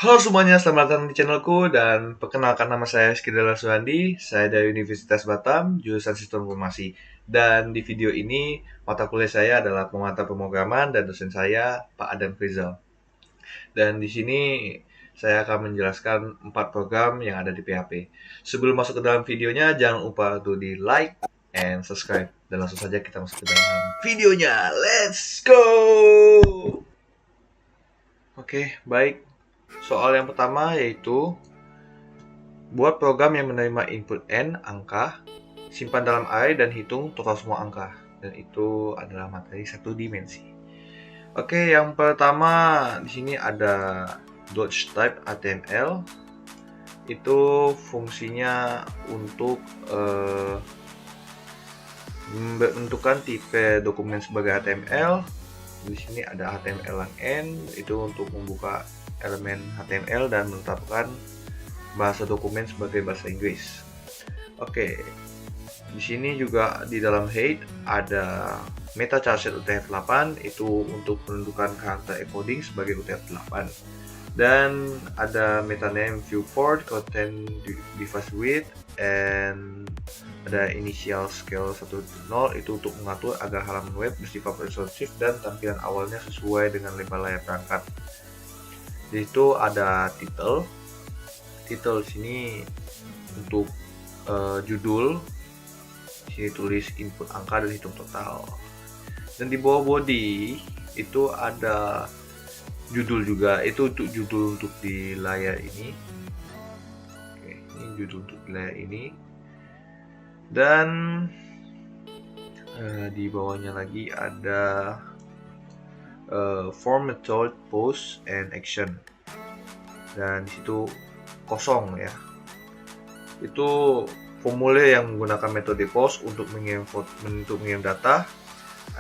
Halo semuanya, selamat datang di channelku dan perkenalkan nama saya Skidala Suhandi. Saya dari Universitas Batam, jurusan Sistem Informasi. Dan di video ini, mata kuliah saya adalah penguatan pemrograman dan dosen saya Pak Adam Rizal. Dan di sini saya akan menjelaskan 4 program yang ada di PHP. Sebelum masuk ke dalam videonya, jangan lupa untuk di like and subscribe. Dan langsung saja kita masuk ke dalam videonya. Let's go! Oke, baik. Soal yang pertama yaitu buat program yang menerima input n angka, simpan dalam array dan hitung total semua angka. Dan itu adalah materi satu dimensi. Oke, yang pertama di sini ada dodge type HTML. Itu fungsinya untuk menentukan tipe dokumen sebagai HTML. Di sini ada HTML lang n, itu untuk membuka elemen HTML dan menetapkan bahasa dokumen sebagai bahasa Inggris. Oke, di sini juga di dalam head ada meta charset UTF-8, itu untuk menentukan karakter encoding sebagai UTF-8. Dan ada meta name viewport, content device width, and ada initial scale 1.0, itu untuk mengatur agar halaman web bersifat responsif dan tampilan awalnya sesuai dengan lebar layar perangkat. Di situ ada title sini untuk judul, sini tulis input angka dan hitung total. Dan di bawah body itu ada judul juga, itu untuk judul untuk di layar ini. Oke, ini judul untuk di layar ini. Dan di bawahnya lagi ada form method, post, and action. Dan disitu kosong ya. Itu formulir yang menggunakan metode post untuk mengirim data,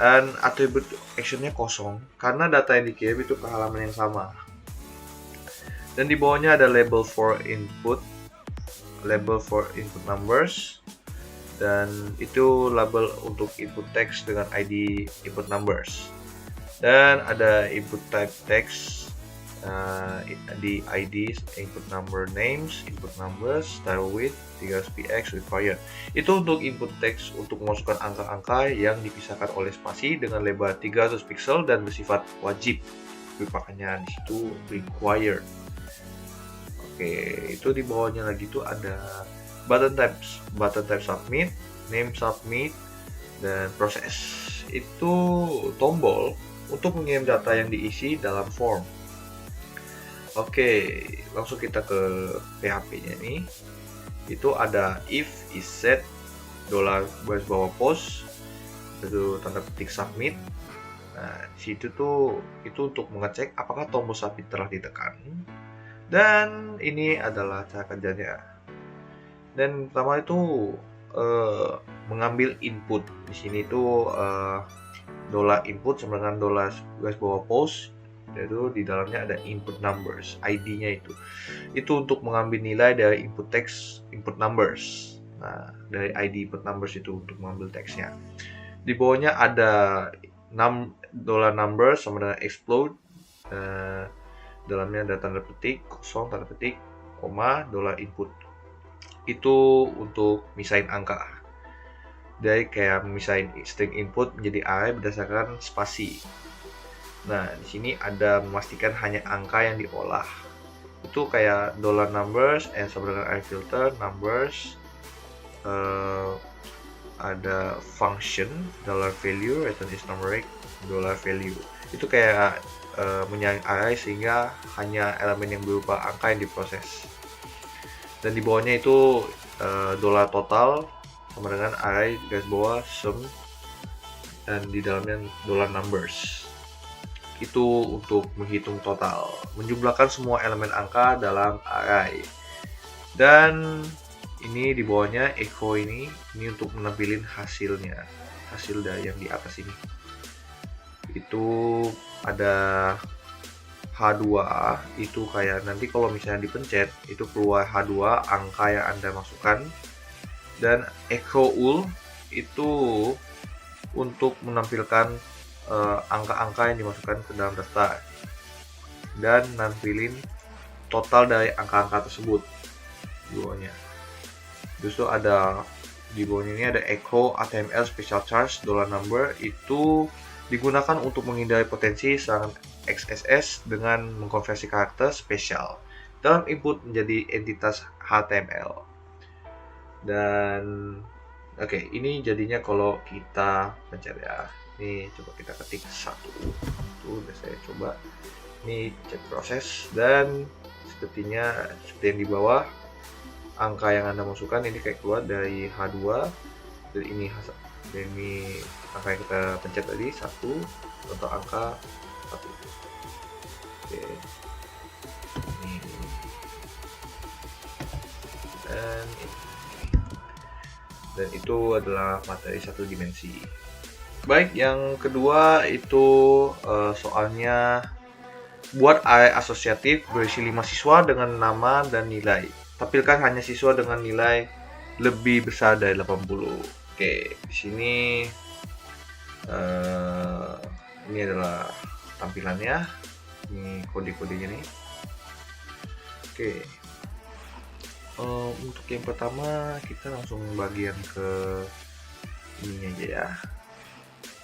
dan atribut actionnya kosong karena data yang dikirim itu ke halaman yang sama. Dan di bawahnya ada label for input numbers, dan itu label untuk input text dengan ID input numbers. Dan ada input type text, di ID input number names, input numbers, style width 300px required. Itu untuk input text untuk memasukkan angka-angka yang dipisahkan oleh spasi dengan lebar 300 pixel dan bersifat wajib. Makanya di situ required. Oke, itu di bawahnya lagi tuh ada button type submit, name submit, dan proses. Itu tombol untuk mengirim data yang diisi dalam form. Oke, langsung kita ke PHP-nya nih. Itu ada if is set $post, itu tanda petik submit. Nah, di situ tuh itu untuk mengecek apakah tombol submit telah ditekan. Dan ini adalah cara kerjanya. Dan pertama itu mengambil input. Di sini tuh $input sama dengan $post. Yaitu di dalamnya ada input numbers, ID-nya itu untuk mengambil nilai dari input text, input numbers. Nah, dari ID input numbers itu untuk mengambil teksnya. Di bawahnya ada $numbers sama dengan explode. Dalamnya ada tanda petik, kosong, tanda petik, koma, $input. Itu untuk misahin angka. Dari kayak misahin string input menjadi array berdasarkan spasi. Nah, di sini ada memastikan hanya angka yang diolah. Itu kayak $numbers and sama dengan array filter numbers. Ada function $value, return is numeric $value. Itu kayak menyaring array sehingga hanya elemen yang berupa angka yang diproses. Dan di bawahnya itu $total sama dengan array garis bawah sum, dan di dalamnya $numbers. Itu untuk menghitung total, menjumlahkan semua elemen angka dalam array. Dan ini di bawahnya echo ini untuk menampilin hasil dari yang di atas ini. Itu ada H2, itu kayak nanti kalau misalnya dipencet itu keluar H2 angka yang Anda masukkan. Dan echo ul itu untuk menampilkan angka-angka yang dimasukkan ke dalam daftar dan nampilin total dari angka-angka tersebut di bawahnya. Terus tuh ada di bawahnya ini ada echo HTML special charge $number, itu digunakan untuk menghindari potensi serangan XSS dengan mengkonversi karakter spesial dalam input menjadi entitas HTML. Dan oke, ini jadinya kalau kita pencet ya. Ini coba kita ketik satu. Tuh, udah saya coba. Ini cek proses dan sepertinya seperti yang di bawah, angka yang Anda masukkan ini kayak keluar dari H2. Dan ini angka yang kita pencet tadi 1 untuk angka 1. Oke. Ini. Dan itu adalah materi satu dimensi. Baik, yang kedua itu soalnya buat array asosiatif berisi 5 siswa dengan nama dan nilai. Tampilkan hanya siswa dengan nilai lebih besar dari 80. Oke, di sini ini adalah tampilannya. Ini kode-kodenya nih. Oke. Untuk yang pertama kita langsung bagian ke ini aja ya,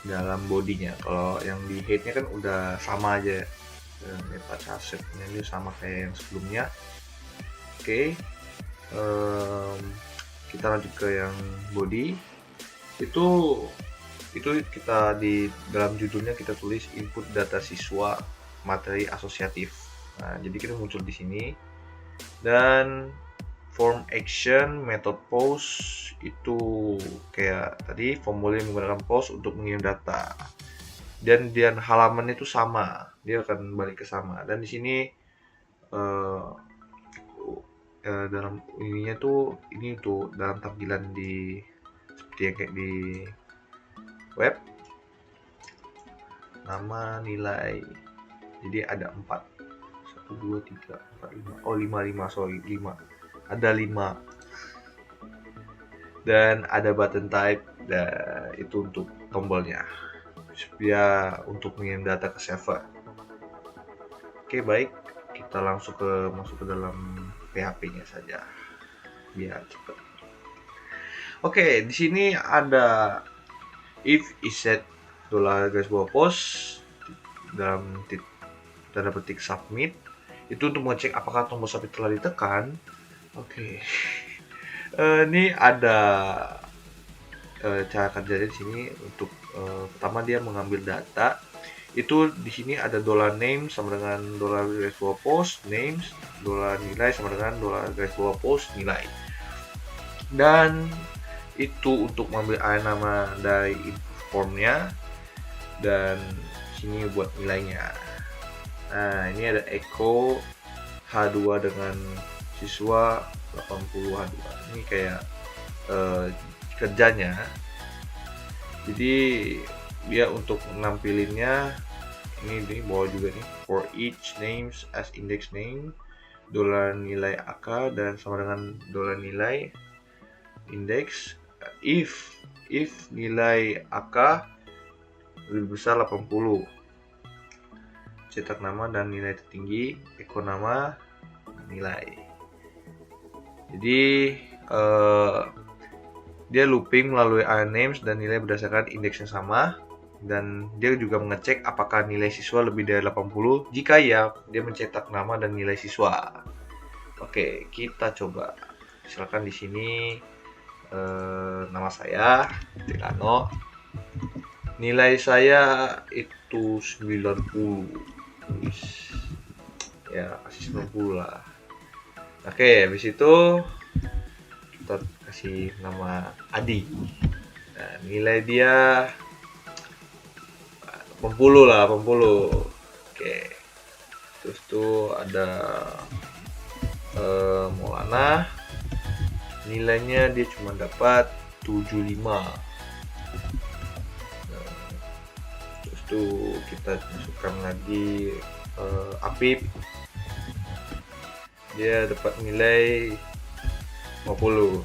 dalam bodinya. Kalau yang di headnya kan udah sama aja, setnya ini sama kayak yang sebelumnya. Oke, kita lanjut ke yang body. Itu kita di dalam judulnya kita tulis input data siswa materi asosiatif. Nah, jadi kita muncul di sini. Dan form action, method post itu kayak tadi, formulir menggunakan post untuk mengirim data. Dan halaman itu sama, dia akan balik ke sama. Dan di sini dalam ininya tuh, ini tuh dalam tampilan di seperti yang kayak di web, nama, nilai. Jadi ada 4, 1, 2, 3, 4, 5. Oh 5, sorry 5. Ada 5. Dan ada button type, dan itu untuk tombolnya, supaya untuk mengirim data ke server. Oke, baik, kita langsung masuk ke dalam PHP-nya saja biar cepat. Oke, di sini ada if iset $post dalam tanda petik submit, itu untuk mengecek apakah tombol submit telah ditekan. Oke. Ini ada cara kerjanya di sini. Untuk pertama dia mengambil data. Itu di sini ada $name sama dengan $post names, $nilai sama dengan $post nilai. Dan itu untuk mengambil array nama dari input formnya, dan sini buat nilainya. Nah, ini ada echo H2 dengan siswa 80 H2. Ini kayak kerjanya. Jadi dia untuk nampilinnya ini di bawah juga nih, for each names as index name, $nilai AK dan sama dengan $nilai index if nilai AK lebih besar 80, cetak nama dan nilai tertinggi, echo nama, nilai. Jadi dia looping melalui array names dan nilai berdasarkan indeks yang sama, dan dia juga mengecek apakah nilai siswa lebih dari 80. Jika ya, dia mencetak nama dan nilai siswa. Oke, kita coba. Silakan di sini nama saya Delano. Nilai saya itu 90. Ya, kasih 90 lah. Oke, habis itu kita kasih nama Adi. Nah, nilai dia 80 lah, 80. Oke. Terus tuh ada Maulana. Nilainya dia cuma dapat 75. Nah, terus tuh kita masukkan lagi Apip. Dia dapat nilai 50.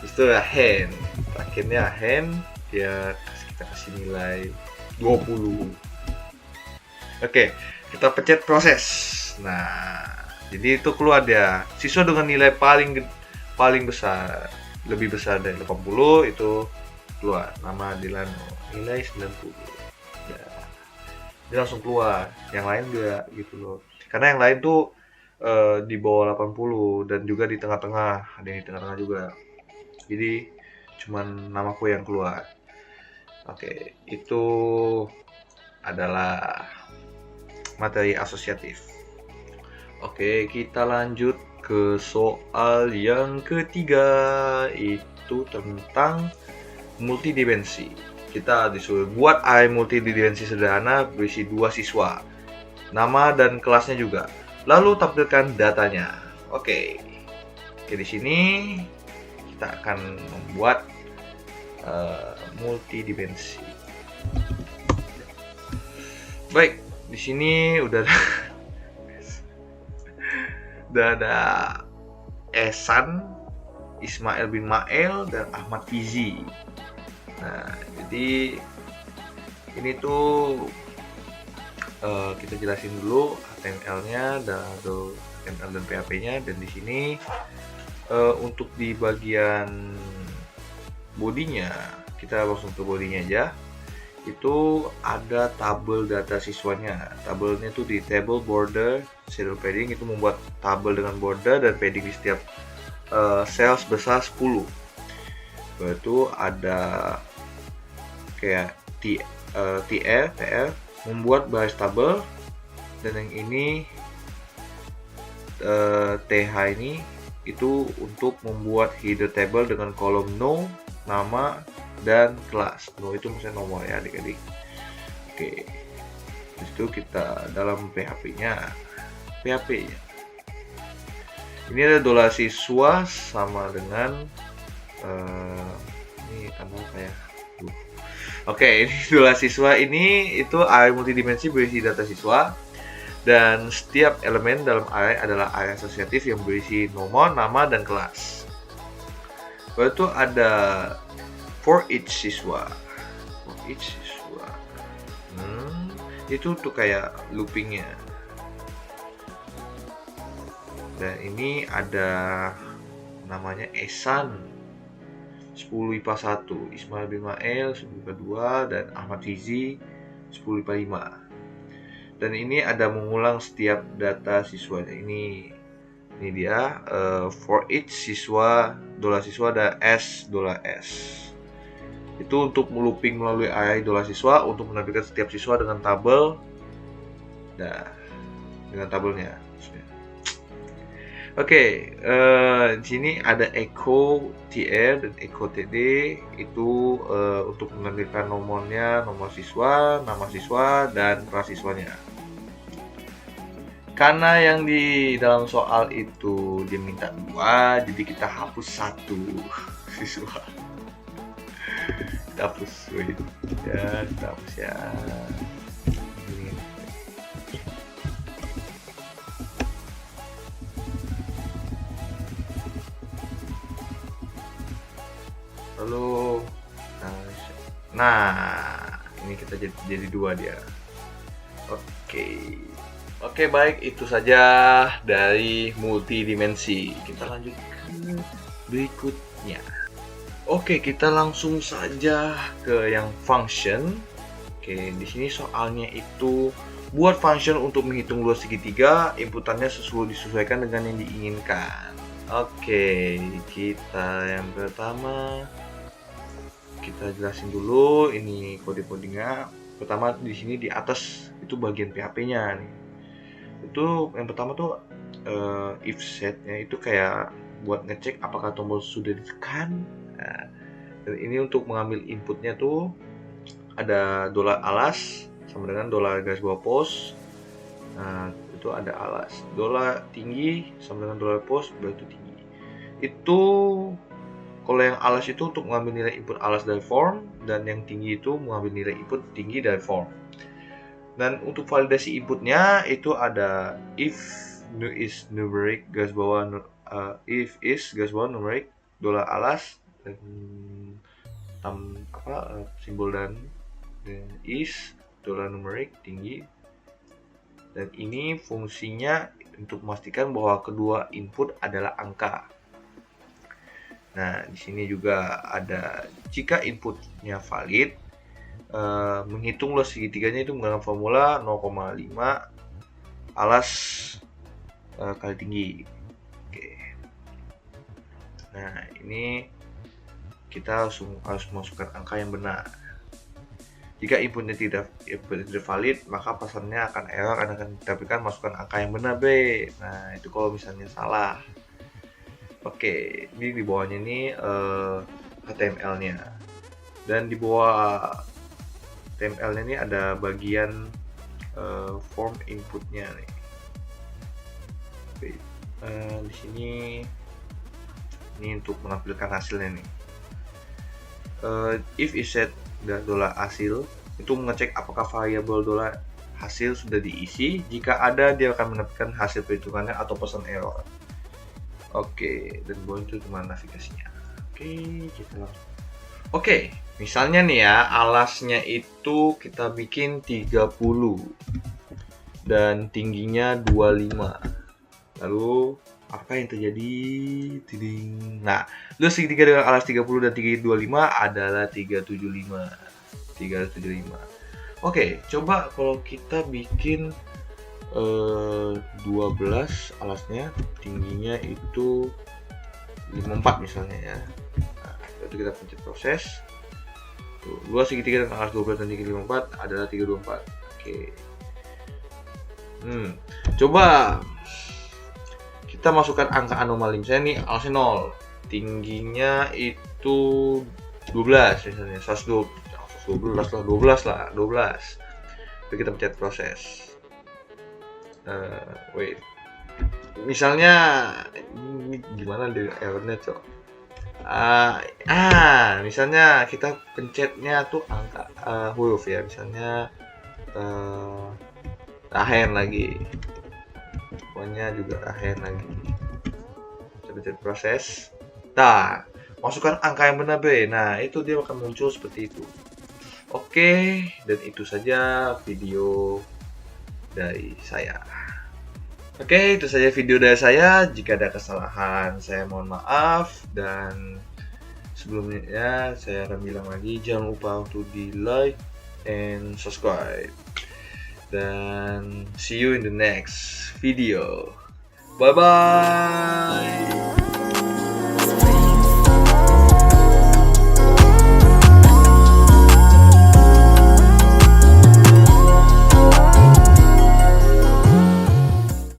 Itu Hen. Terakhirnya Hen, kita kasih nilai 20. Oke, Kita pencet proses. Nah, jadi itu keluar dia siswa dengan nilai paling besar, lebih besar dari 80 itu keluar nama Dilano, nilai 90. Ya, dia langsung keluar. Yang lain juga gitu loh. Karena yang lain tuh di bawah 80 dan juga di tengah-tengah, ada yang di tengah-tengah juga. Jadi cuman namaku yang keluar. Oke, itu adalah materi asosiatif. Oke, kita lanjut ke soal yang ketiga, itu tentang multidimensi. Kita disuruh buat array multidimensi sederhana berisi 2 siswa, nama dan kelasnya juga. Lalu tampilkan datanya. Oke, di sini kita akan membuat multidimensi. Baik, di sini udah ada Ehsan, Ismail bin Mael, dan Ahmad Fizi. Nah, jadi ini tuh kita jelasin dulu HTML-nya dan HTML dan PHP-nya, dan di sini untuk di bagian bodinya kita langsung ke bodinya aja. Itu ada tabel data siswanya. Tabelnya tuh di table border shadow padding, itu membuat tabel dengan border dan padding di setiap cell sebesar 10. Itu ada kayak TR membuat baris tabel, dan yang ini TH ini itu untuk membuat header table dengan kolom no, nama, dan kelas. No itu maksudnya nomor ya adik-adik. Oke, itu kita dalam PHP-nya. Ini ada $siswa sama dengan ini tanda saya. Oke, ini $siswa ini itu array multidimensi berisi data siswa, dan setiap elemen dalam array adalah array asosiatif yang berisi nomor, nama, dan kelas. Lalu itu ada for each siswa. Itu tuh kayak loopingnya. Dan ini ada namanya Ehsan 10 IPA 1, Ismail bin Mael 10 IPA 2, dan Ahmad Fizi 10 IPA 5. Dan ini ada mengulang setiap data siswanya. Ini dia for each siswa, $siswa ada S. Itu untuk looping melalui array $siswa untuk menampilkan setiap siswa dengan tabel. Nah, dengan tabelnya. Oke, di sini ada echo TR dan echo TD, itu untuk menampilkan nomornya, nomor siswa, nama siswa, dan kelas siswanya. Karena yang di dalam soal itu dia minta 2, jadi kita hapus 1 siswa. Kita hapus ya, kita hapus ya. Lalu nah ini kita jadi 2 dia. Oke, baik, itu saja dari multidimensi. Kita lanjut ke berikutnya. Oke, kita langsung saja ke yang function. Oke, di sini soalnya itu buat function untuk menghitung luas segitiga, inputannya disesuaikan dengan yang diinginkan. Oke, kita yang pertama kita jelasin dulu ini kode-kodenya. Pertama di sini di atas itu bagian PHP-nya nih. Itu yang pertama tuh if set-nya itu kayak buat ngecek apakah tombol sudah ditekan. Nah, dan ini untuk mengambil inputnya tuh ada $alas sama dengan $post. Nah, itu ada alas. $tinggi sama dengan $post berarti tinggi. Itu kalau yang alas itu untuk mengambil nilai input alas dari form, dan yang tinggi itu mengambil nilai input tinggi dari form. Dan untuk validasi inputnya itu ada if is numeric garis bawah if is garis bawah numeric $alas dan simbol dan is $numeric tinggi, Dan ini fungsinya untuk memastikan bahwa kedua input adalah angka. Nah, di sini juga ada jika inputnya valid, menghitung luas segitiganya itu menggunakan formula 0,5 alas kali tinggi. Oke. Nah, ini kita harus masukkan angka yang benar. Jika inputnya tidak valid, maka pasarnya akan error, akan ditampilkan masukkan angka yang benar B. Nah, itu kalau misalnya salah. Oke, ini di bawahnya ini HTML-nya. Dan di bawah HTML-nya ini ada bagian form inputnya nih. Di sini ini untuk menampilkan hasilnya nih. If is set dolar hasil, itu mengecek apakah variabel dolar hasil sudah diisi. Jika ada, dia akan menampilkan hasil perhitungannya atau pesan error. Oke, dan bawah itu cuma navigasinya. Oke, kita langsung. Oke, misalnya nih ya, alasnya itu kita bikin 30 dan tingginya 25. Lalu apa yang terjadi? Tiding. Nah, luas segitiga dengan alas 30 dan tinggi 25 adalah 375. Oke, coba kalau kita bikin 12 alasnya, tingginya itu 54 misalnya ya. Nah, itu kita pencet proses. Tuh, luas segitiga dengan alas 12 dan tinggi 54 adalah 324. Oke. Coba kita masukkan angka anomali. Misalnya nih alasnya 0, tingginya itu 12 misalnya, 12 lah. Jadi kita pencet proses. Wait. Misalnya ini gimana deh errornya, Cok? Misalnya kita pencetnya tuh angka huruf ya, misalnya ahen lagi. Pokoknya juga ahen lagi. Kita pencet proses. Nah, masukkan angka yang benar B. Nah, itu dia akan muncul seperti itu. Oke, dan itu saja video dari saya. Oke, itu saja video dari saya. Jika ada kesalahan, saya mohon maaf. Dan sebelumnya saya akan bilang lagi, jangan lupa untuk di like and subscribe. Dan see you in the next video. Bye bye.